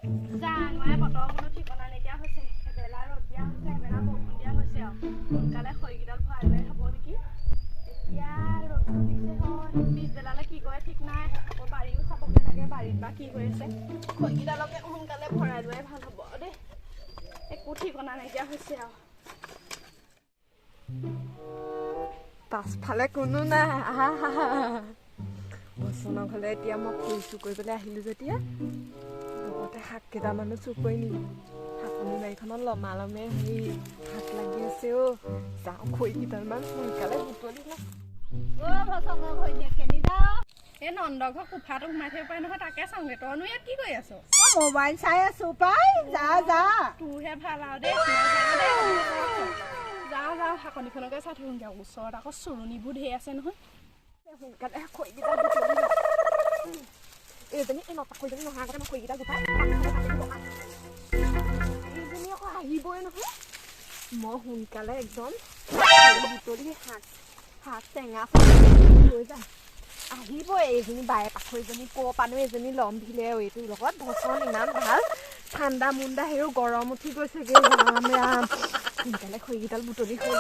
জানো বতৰ কোনো ঠিকনা নাইকিয়া হৈছে এবেলা ৰ'দ দিয়া হৈছে এবেলা বৰষুণ দিয়া হৈছে আৰু সোনকালে খৰিকেইডাল ভৰাই লৈ খাব নেকি এতিয়া ৰ'দটো দিছে হয় পিছবেলালৈ কি কৰে ঠিক নাই আকৌ বাৰীও চাবগৈ লাগে বাৰীত বা কি হৈ আছে খৰিকেইডালকে সোনকালে ভৰাই লোৱাই ভাল হ'ব দেই একো ঠিকনা নাইকিয়া হৈছে আৰু পাছফালে কোনো নাই বচনৰ ঘৰলে এতিয়া মই খৰি চুৰ কৰিবলৈ আহিলোঁ যেতিয়া লগতে শাক কেইটামানো চুৰ কৰি নিলোঁ শাকনি বাৰীখনত লমালমে হেৰি শাক লাগি আছে অ' যাওঁ খৰি কেইটামান সোনকালে বুটলি লওঁ এই নন্দঘৰ কোফাটো সোমাই থাকিব পাৰে নহয় তাকে চাওঁগে তইনো ইয়াত কি কৰি আছ মোবাইল চাই আছো পাই যা তোৰহে ভাল আৰু দেই যাওঁ শাকনিখনকে চাই থাকোঁগৈ ওচৰত আকৌ চুৰণিবোৰ ধেৰ আছে নহয় সোনকালে খৰিকেইটা বুটলি লওঁ এইজনী এই নটা খৰিজনী নহয় আগতে মই খৰিকেইটা গোটাই এইজনী আকৌ আহিবই নহয় মই সোনকালে একদম বুটলি শাক টেঙা লৈ যাম আহিবই এইজনী বায়ে পাখৰিজনী ক'ৰ পানো এজনী লম্ভিলে এইটোৰ লগত বচন ইমান ভাল ঠাণ্ডা মুণ্ডা হেও গৰম উঠি গৈছেগৈ ৰাম ৰাম সোনকালে খৰিকেইডাল বুটলি হ'ল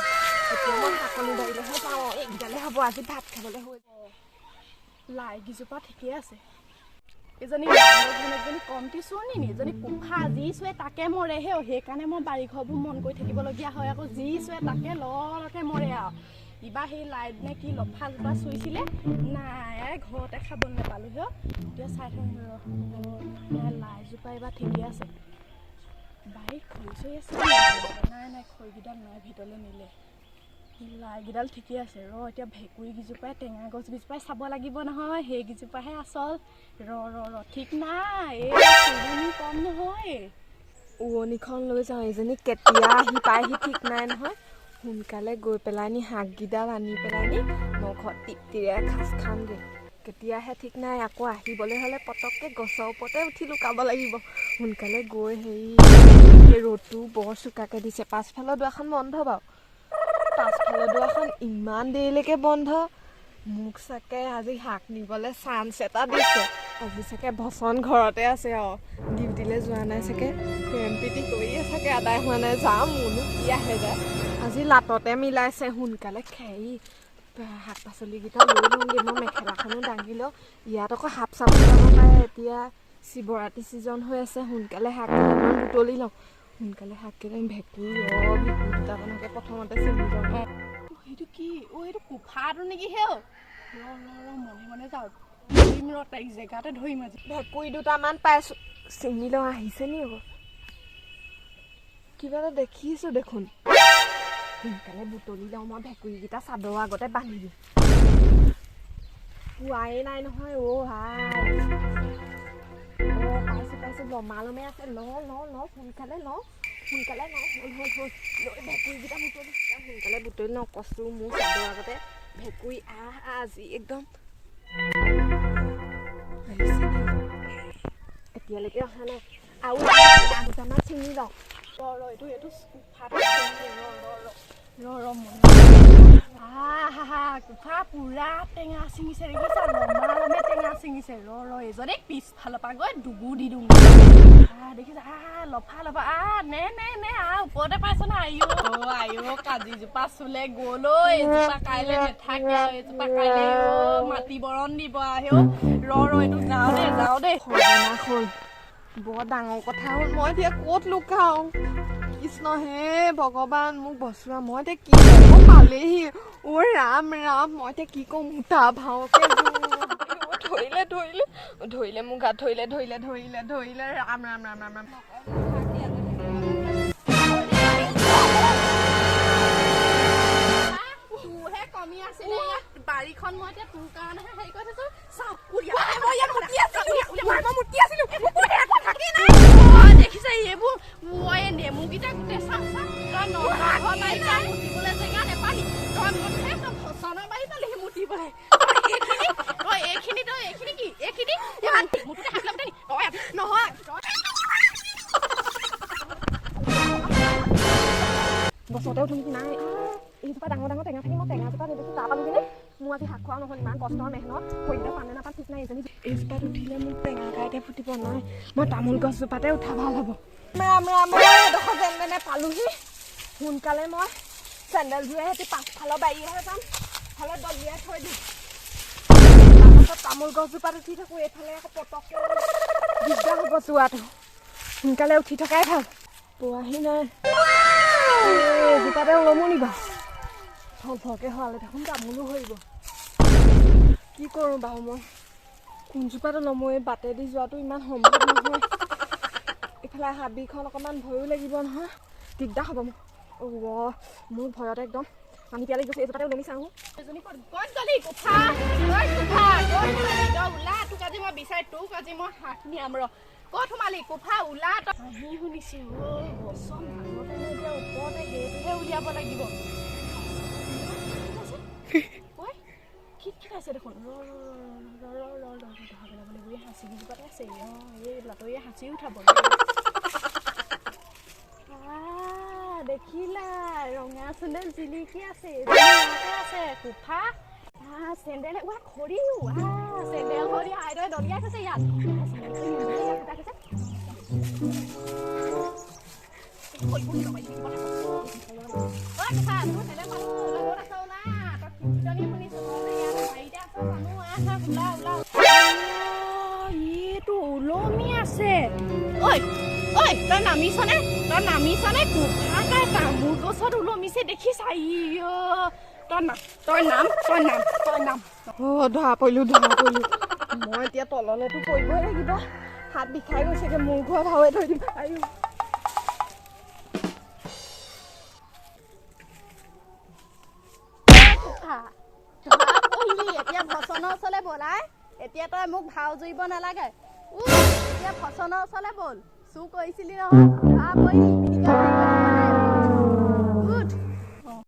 এতিয়া মই শাকনি বাৰীলেহে যাওঁ এইকেইডালে হ'ব আজি ভাত খাবলৈ হৈ লাই কেইজোপা ঠিকেই আছে এজনী কমটি চুৰণি এজনী কোফা যি চুৱে তাকে মৰে হেও সেইকাৰণে মই বাৰীঘৰবোৰ মন কৰি থাকিবলগীয়া হয় আকৌ যি চুৱে তাকে লকে মৰে আৰু কিবা সেই লাইট নে কি লফাজোপা চুইছিলে নাই ঘৰতে খাবলৈ নাপালোঁ হেও এতিয়া চাই থাকোঁ লাইজোপা এইবাৰ ঠিকেই আছে বাৰীত খৰি চৰি আছে নাই খৰিকেইডাল নাই ভিতৰলৈ নিলে লাইকেইডাল ঠিকেই আছে এতিয়া ভেকুৰীকেইজোপাই টেঙা গছকেইজোপাই চাব লাগিব নহয় সেইকেইজোপাহে আচল ঠিক নাই এই চুৰণি কম নহয় উৰণিখন লৈ যাওঁ এজনী কেতিয়া আহি পায়হি ঠিক নাই নহয় সোনকালে গৈ পেলাই নি শাককেইডাল আনি পেলাই নি মই ঘৰত টিপটিৰে এসাঁজ খামগৈ কেতিয়াহে ঠিক নাই আকৌ আহিবলৈ হ'লে পটককৈ গছৰ ওপৰতে উঠি লুকাব লাগিব সোনকালে গৈ সেই ৰ'দটো বৰ চোকাকৈ দিছে পাছফালৰ দুৱাৰখন বন্ধ বাৰু পাছফালৰ দুৱাৰখন ইমান দেৰিলৈকে বন্ধ মোক চাগে আজি শাক নিবলৈ চান্স এটা দিছে আজি চাগে বচন ঘৰতে আছে আৰু ডিউটিলৈ যোৱা নাই চাগে প্ৰেমপ্ৰীতি কৰিয়ে চাগে আদায় হোৱা নাই যাম মোৰনো কি আহে যায় আজি লাটতে মিলাইছে সোনকালে খেৰি শাক পাচলিকেইটা লৈ লওঁগৈ মই মেখেলাখনো দাঙি লওঁ ইয়াত আকৌ সাপ চাপ যাব পাৰে এতিয়া শিৱৰাত্ৰি ছিজন হৈ আছে সোনকালে শাক কেইটামান বুটলি লওঁ সোনকালে শাক কেইটা ভেঁকুৰ দুটামানকে প্ৰথমতে চিঙি লওঁ সেইটো কি এইটো কোফাটো নেকি হেও মনে যাওঁ তাইক জেগাতে ধৰিম আজি ভেঁকুৰি দুটামান পাইছোঁ চিঙি লওঁ আহিছে নি আকৌ কিবা এটা দেখিছোঁ দেখোন সোনকালে বুটলি লওঁ মই ভেঁকুৰিকেইটা চাদৰ আগতে বান্ধি দিওঁ পোৱাই নাই নহয় পাইছোঁ লমালমে আছে সোনকালে লওঁ হ'ল ভেঁকুৰিকেইটা বুটলি সোনকালে বুটলি লওঁ কচু মোৰ চাদৰ আগতে ভেঁকুৰি আজি একদম এতিয়ালৈকে অহা নাই আৰু দুটামান চিঙি লওঁ এইটো কোফা পুৰা টেঙা চিঙিছে দেখিছা লমালমে টেঙা চিঙিছে এজনী পিছফালৰ পৰা গৈ ডুবু দি দিওঁ দেখিছা লফা নে ওপৰতে পাইছ না আইঅ কাজিজোপা চুলে গ'ল এইজোপা কাইলৈ নাথাকে এইজোপা কাইলৈ মাটি বৰণ দিব আহেও এইটো যাওঁ দেই হ'ল বৰ ডাঙৰ কথা হ'ল মই এতিয়া ক'ত লুকাওঁ কৃষ্ণ হে ভগৱান মোক বচোৱা মই এতিয়া কি ক'ব পালেহি ৰাম মই এতিয়া কি কওঁ মোটা ভাওকে ধৰিলে মোক গাত ধৰিলে ৰাম কমি আছিলে বাৰীখন মই এতিয়া তোৰ কাৰণেহে হেৰি কৰি থৈছো দেখিছে এইবোৰ মই নেমুকেইটা গোটেই মুতিবলৈ জেগা নেপালি তই ফচনৰ বাৰী পালিহি মুতিবলৈ এইখিনি কি এইখিনি মুঠতে হাত লাগতে নহয় গছতে উঠি নাই এইজোপা ডাঙৰ টেঙা থাকি মই টেঙাজোপা নেদেখি তাৰ পালোঁ কিনে মোৰ আজি শাক খোৱা নহ'ল ইমান কষ্ট মেহনত ভৰিকেইটা পানে নাপান ঠিক নাই এজনী এইজোপাত উঠিলে মোক টেঙা কাইতে ফুটিব নহয় মই তামোল গছজোপাতে উঠা ভাল হ'ব এডোখৰ যেন তেনে পালোহি সোনকালে মই চেণ্ডেলযোৰে সিহঁতি পাছফালৰ বাৰীহে যাম ফালে দলিয়াই থৈ দিম তাৰপাছত তামোল গছজোপাত উঠি থাকোঁ এইফালে আকৌ পটককৈ দিগদাৰ হ'ব যোৱাটো সোনকালে উঠি থকাই ভাল পোৱাহি নাই এজোপাতে ওলমো নিবা থলকে হোৱালে দেখোন তামোলো হৰিব কি কৰোঁ বাৰু মই কোনজোপাত ওলমো এই বাটেদি যোৱাটো ইমান সম্ভৱ নহয় এইফালে হাবিখন অকণমান ভয়ো লাগিব নহয় দিগদাৰ হ'ব মোৰ ভয়তে একদম পানী পিয়ালি গৈছে এইজোপাতে ওলমি চাওঁ এজনী ক'ত গলি কুফা ওলা তোক আজি মই বিচাৰি তোক আজি মই হাত নিয়াম ৰ ক'ত সোমালি কুফা ওলা তই শুনিছো বচন ভাঙতে এতিয়া ওপৰতে সেইটোহে উলিয়াব লাগিব কি আছে দেখোন হাঁচি গিজোপাতে আছে এই লাটৰীয়ে হাঁচি উঠাব দেখিলা ৰঙা চেণ্ডেল জিলিকি আছে আছে কুফা চেণ্ডেল খৰিও চেণ্ডেল খৰি আইদৰে দলিয়াই থৈছে ইয়াত ওলমি আছে ঐ ঐ তই নামিছনে কুফা তাই তামোল গছত ওলমিছে দেখিছা তই নাম ধৰা পৰিলো মই এতিয়া তললেতো পৰিবই লাগিব হাত বিষাই গৈছেগে মোৰ ঘৰ ভাৱে থৈ দিম এতিয়া ভচনৰ ওচৰলৈ ব'ল এতিয়া তই মোক ভাও জুৰিব নালাগে এতিয়া ভচনৰ ওচৰলৈ ব'ল চুৰ কৰিছিলি নহয়